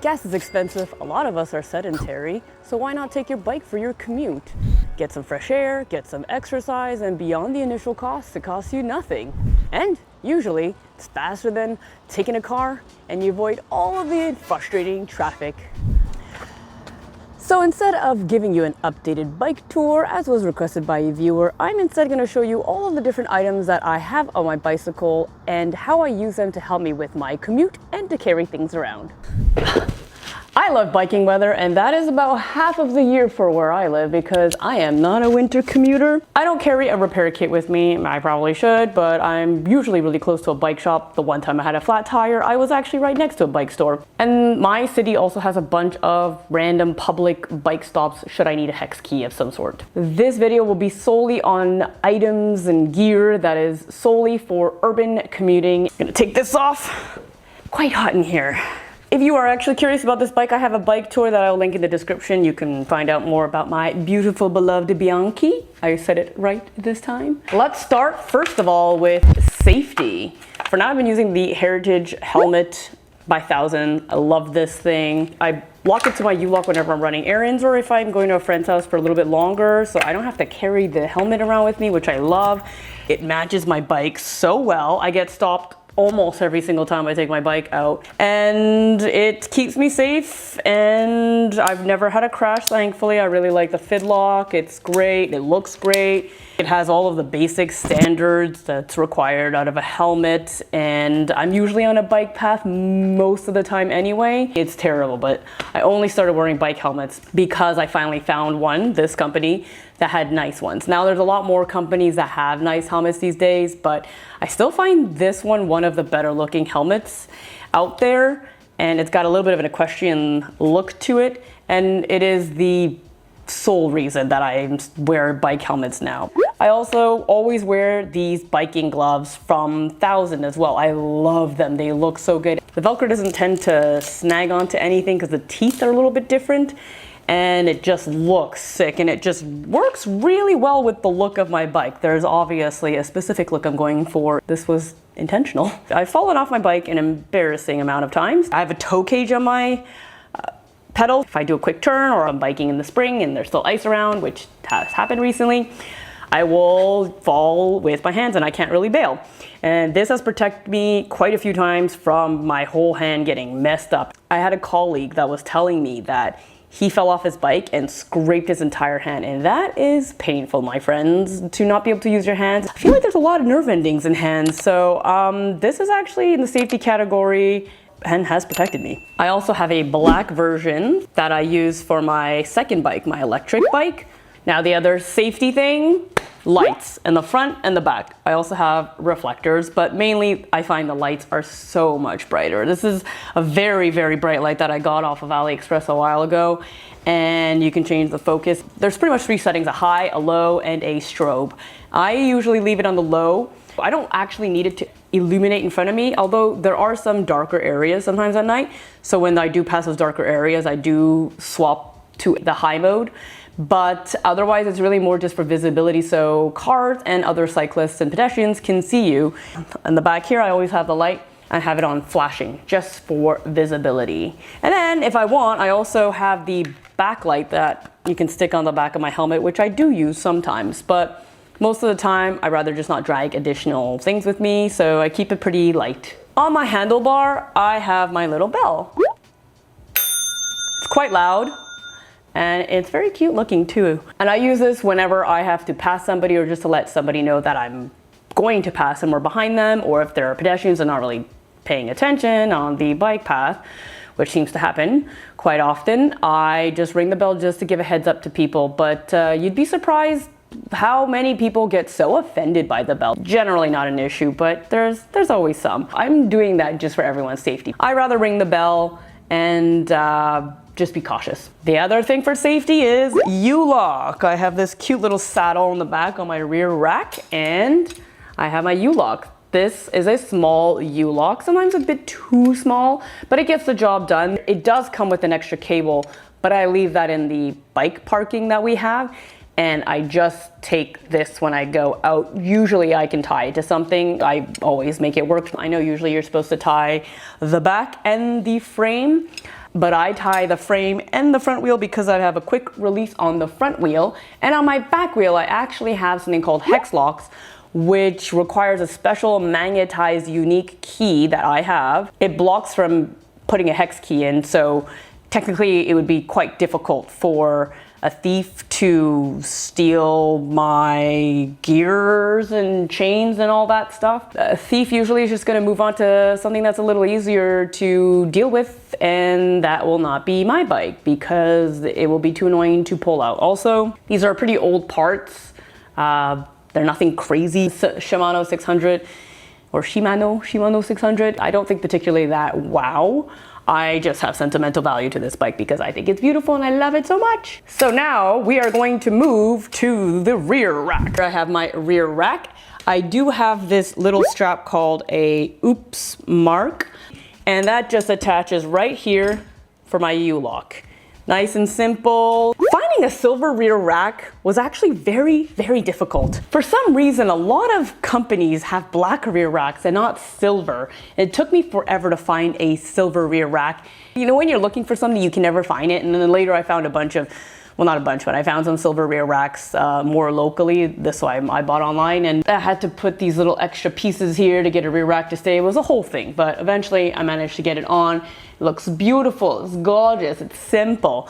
Gas is expensive, a lot of us are sedentary, so why not take your bike for your commute? Get some fresh air, get some exercise, and beyond the initial cost, it costs you nothing. And usually, it's faster than taking a car, and you avoid all of the frustrating traffic. So instead of giving you an updated bike tour, as was requested by a viewer, I'm instead going to show you all of the different items that I have on my bicycle and how I use them to help me with my commute and to carry things around. I love biking weather, and that is about half of the year for where I live because I am not a winter commuter. I don't carry a repair kit with me. I probably should, but I'm usually really close to a bike shop. The one time I had a flat tire, I was actually right next to a bike store. And my city also has a bunch of random public bike stops should I need a hex key of some sort. This video will be solely on items and gear that is solely for urban commuting. I'm gonna take this off. Quite hot in here. If you are actually curious about this bike, I have a bike tour that I'll link in the description. You can find out more about my beautiful beloved Bianchi. I said it right this time. Let's start first of all with safety. For now, I've been using the Heritage Helmet by 1000. I love this thing. I lock it to my U-lock whenever I'm running errands or if I'm going to a friend's house for a little bit longer, so I don't have to carry the helmet around with me, which I love. It matches my bike so well. I get stopped almost every single time I take my bike out, and it keeps me safe, and I've never had a crash, thankfully. I really like the fidlock. It's great, it looks great. It has all of the basic standards that's required out of a helmet, and I'm usually on a bike path most of the time anyway. It's terrible, but I only started wearing bike helmets because I finally found one, this company, that had nice ones. Now there's a lot more companies that have nice helmets these days, but I still find this one of the better looking helmets out there, and it's got a little bit of an equestrian look to it, and it is the sole reason that I wear bike helmets now. I also always wear these biking gloves from 1000 as well. I love them, they look so good. The Velcro doesn't tend to snag onto anything because the teeth are a little bit different, and it just looks sick, and it just works really well with the look of my bike. There's obviously a specific look I'm going for. This was intentional. I've fallen off my bike an embarrassing amount of times. I have a toe cage on my pedal. If I do a quick turn or I'm biking in the spring and there's still ice around, which has happened recently, I will fall with my hands and I can't really bail. And this has protected me quite a few times from my whole hand getting messed up. I had a colleague that was telling me that he fell off his bike and scraped his entire hand, and that is painful, my friends, to not be able to use your hands. I feel like there's a lot of nerve endings in hands, so this is actually in the safety category and has protected me. I also have a black version that I use for my second bike, my electric bike. Now the other safety thing, lights in the front and the back. I also have reflectors, but mainly I find the lights are so much brighter. This is a very, very bright light that I got off of AliExpress a while ago, and you can change the focus. There's pretty much 3 settings, a high, a low, and a strobe. I usually leave it on the low. I don't actually need it to illuminate in front of me, although there are some darker areas sometimes at night. So when I do pass those darker areas, I do swap to the high mode. But otherwise, it's really more just for visibility, so cars and other cyclists and pedestrians can see you. In the back here, I always have the light. I have it on flashing just for visibility. And then if I want, I also have the backlight that you can stick on the back of my helmet, which I do use sometimes, but most of the time, I'd rather just not drag additional things with me, so I keep it pretty light. On my handlebar, I have my little bell. It's quite loud, and it's very cute looking too. And I use this whenever I have to pass somebody or just to let somebody know that I'm going to pass them or behind them, or if there are pedestrians and not really paying attention on the bike path, which seems to happen quite often. I just ring the bell just to give a heads up to people, but you'd be surprised how many people get so offended by the bell. Generally not an issue, but there's always some. I'm doing that just for everyone's safety. I rather ring the bell and just be cautious. The other thing for safety is U-lock. I have this cute little saddle on the back on my rear rack, and I have my U-lock. This is a small U-lock, sometimes a bit too small, but it gets the job done. It does come with an extra cable, but I leave that in the bike parking that we have, and I just take this when I go out. Usually I can tie it to something. I always make it work. I know usually you're supposed to tie the back and the frame. but I tie the frame and the front wheel because I have a quick release on the front wheel. And on my back wheel, I actually have something called Hexlox, which requires a special magnetized unique key that I have. It blocks from putting a hex key in, so technically it would be quite difficult for a thief to steal my gears and chains and all that stuff. A thief usually is just going to move on to something that's a little easier to deal with, and that will not be my bike because it will be too annoying to pull out. Also, these are pretty old parts. They're nothing crazy. Shimano 600 or Shimano 600. I don't think particularly that wow. I just have sentimental value to this bike because I think it's beautiful and I love it so much. So now we are going to move to the rear rack. I have my rear rack. I do have this little strap called a oops mark, and that just attaches right here for my U-lock. Nice and simple. Finding a silver rear rack was actually very, very difficult. For some reason, a lot of companies have black rear racks and not silver. It took me forever to find a silver rear rack. You know, when you're looking for something, you can never find it. And then later I found a bunch of, well, not a bunch, but I found some silver rear racks more locally. This one I bought online, and I had to put these little extra pieces here to get a rear rack to stay. It was a whole thing, but eventually I managed to get it on. It looks beautiful, it's gorgeous, it's simple.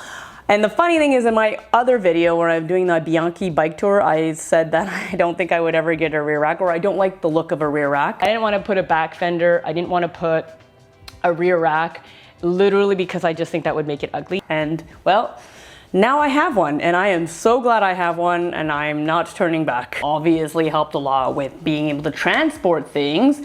And the funny thing is, in my other video where I'm doing the Bianchi bike tour, I said that I don't think I would ever get a rear rack, or I don't like the look of a rear rack. I didn't want to put a back fender, I didn't want to put a rear rack, literally because I just think that would make it ugly. And well, now I have one, and I am so glad I have one, and I'm not turning back. Obviously helped a lot with being able to transport things,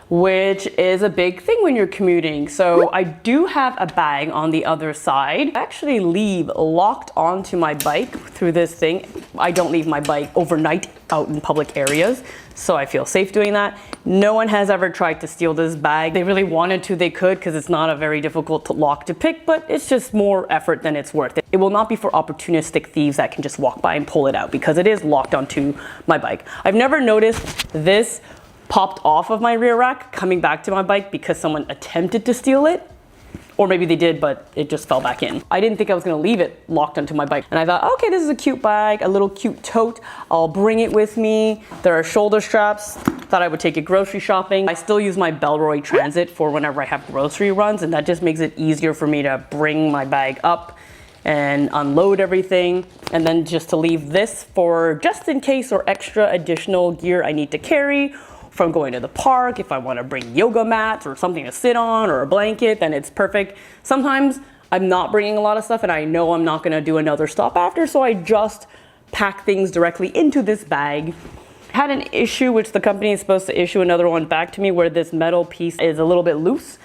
which is a big thing when you're commuting. So I do have a bag on the other side. I actually leave locked onto my bike through this thing. I don't leave my bike overnight out in public areas, so I feel safe doing that. No one has ever tried to steal this bag. They really wanted to, they could, because it's not a very difficult lock to pick, but it's just more effort than it's worth. It will not be for opportunistic thieves that can just walk by and pull it out, because it is locked onto my bike. I've never noticed this popped off of my rear rack coming back to my bike because someone attempted to steal it, or maybe they did, but it just fell back in. I didn't think I was gonna leave it locked onto my bike, and I thought, okay, this is a cute bag, a little cute tote, I'll bring it with me. There are shoulder straps. Thought I would take it grocery shopping. I still use my Bellroy Transit for whenever I have grocery runs, and that just makes it easier for me to bring my bag up and unload everything, and then just to leave this for just in case or extra additional gear I need to carry from going to the park. If I want to bring yoga mats or something to sit on or a blanket, then it's perfect. Sometimes I'm not bringing a lot of stuff and I know I'm not going to do another stop after, so I just pack things directly into this bag. Had an issue, which the company is supposed to issue another one back to me, where this metal piece is a little bit loose.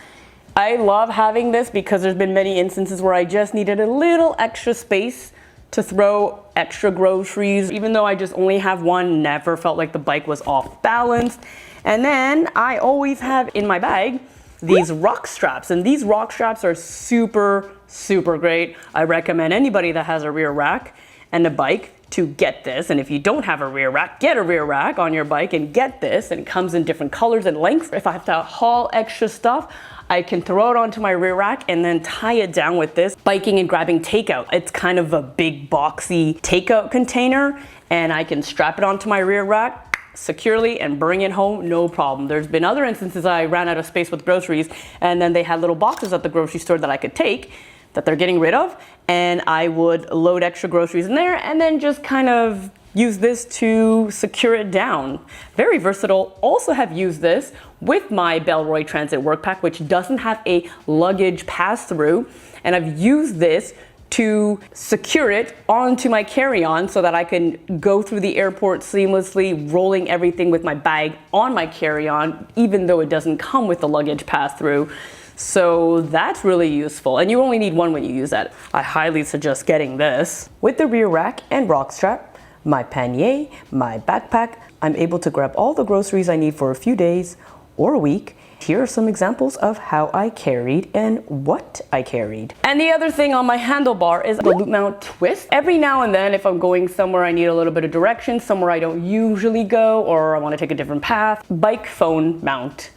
I love having this because there's been many instances where I just needed a little extra space to throw extra groceries. Even though I just only have one, never felt like the bike was off balance. And then I always have in my bag these rock straps, and these rock straps are super, super great. I recommend anybody that has a rear rack and a bike to get this. And if you don't have a rear rack, get a rear rack on your bike and get this. And it comes in different colors and lengths. If I have to haul extra stuff, I can throw it onto my rear rack and then tie it down with this biking and grabbing takeout. It's kind of a big boxy takeout container, and I can strap it onto my rear rack securely and bring it home, no problem. There's been other instances I ran out of space with groceries, and then they had little boxes at the grocery store that I could take that they're getting rid of, and I would load extra groceries in there and then just kind of use this to secure it down. Very versatile. Also have used this with my Bellroy Transit work pack, which doesn't have a luggage pass-through, and I've used this to secure it onto my carry-on so that I can go through the airport seamlessly, rolling everything with my bag on my carry-on, even though it doesn't come with the luggage pass-through. So that's really useful, and you only need one when you use that. I highly suggest getting this. With the rear rack and rock strap, my pannier, my backpack, I'm able to grab all the groceries I need for a few days or a week. Here are some examples of how I carried and what I carried. And the other thing on my handlebar is the loop mount twist. Every now and then, if I'm going somewhere I need a little bit of direction, somewhere I don't usually go, or I want to take a different path, bike phone mount.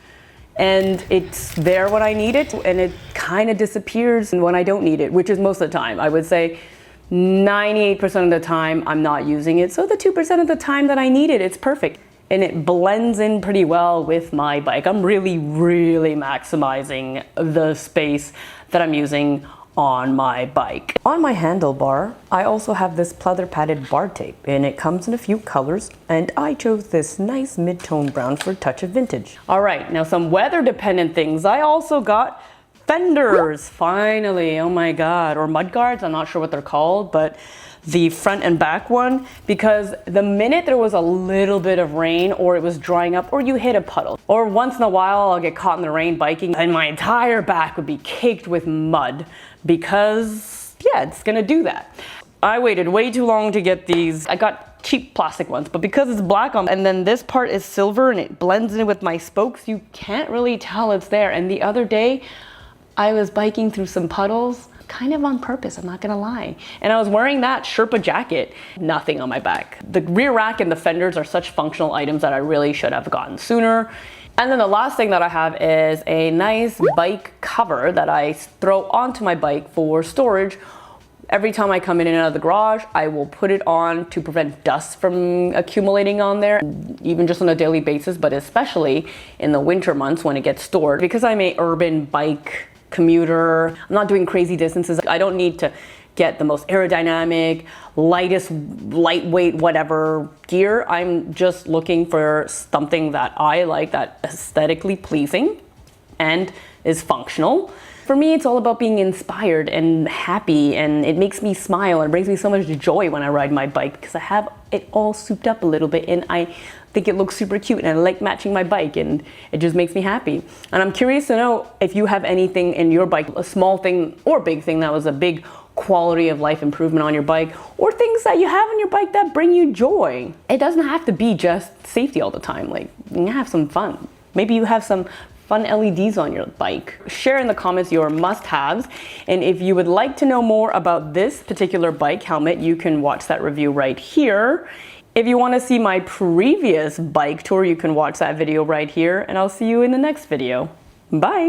and it's there when I need it, and it kind of disappears when I don't need it, which is most of the time. I would say 98% of the time I'm not using it, so the 2% of the time that I need it, it's perfect. And it blends in pretty well with my bike. I'm really maximizing the space that I'm using on my bike. On my handlebar, I also have this pleather padded bar tape, and it comes in a few colors, and I chose this nice mid-tone brown for a touch of vintage. All right, now some weather dependent things. I also got fenders, finally, oh my God, or mud guards, I'm not sure what they're called, but the front and back one, because the minute there was a little bit of rain or it was drying up or you hit a puddle, or once in a while I'll get caught in the rain biking and my entire back would be caked with mud because, yeah, it's gonna do that. I waited way too long to get these. I got cheap plastic ones, but because it's black on, and then this part is silver and it blends in with my spokes, you can't really tell it's there. And the other day, I was biking through some puddles, kind of on purpose, I'm not gonna lie. And I was wearing that Sherpa jacket, nothing on my back. The rear rack and the fenders are such functional items that I really should have gotten sooner. And then the last thing that I have is a nice bike cover that I throw onto my bike for storage. Every time I come in and out of the garage, I will put it on to prevent dust from accumulating on there, even just on a daily basis, but especially in the winter months when it gets stored. Because I'm a urban bike commuter, I'm not doing crazy distances. I don't need to get the most aerodynamic, lightweight, whatever gear. I'm just looking for something that I like, that aesthetically pleasing and is functional. For me, it's all about being inspired and happy, and it makes me smile and brings me so much joy when I ride my bike because I have it all souped up a little bit and I think it looks super cute and I like matching my bike and it just makes me happy. And I'm curious to know if you have anything in your bike, a small thing or big thing that was a big quality of life improvement on your bike, or things that you have on your bike that bring you joy. It doesn't have to be just safety all the time. Like, you can have some fun. Maybe you have some fun LEDs on your bike. Share in the comments your must-haves, and if you would like to know more about this particular bike helmet, you can watch that review right here. If you want to see my previous bike tour, you can watch that video right here, and I'll see you in the next video. Bye!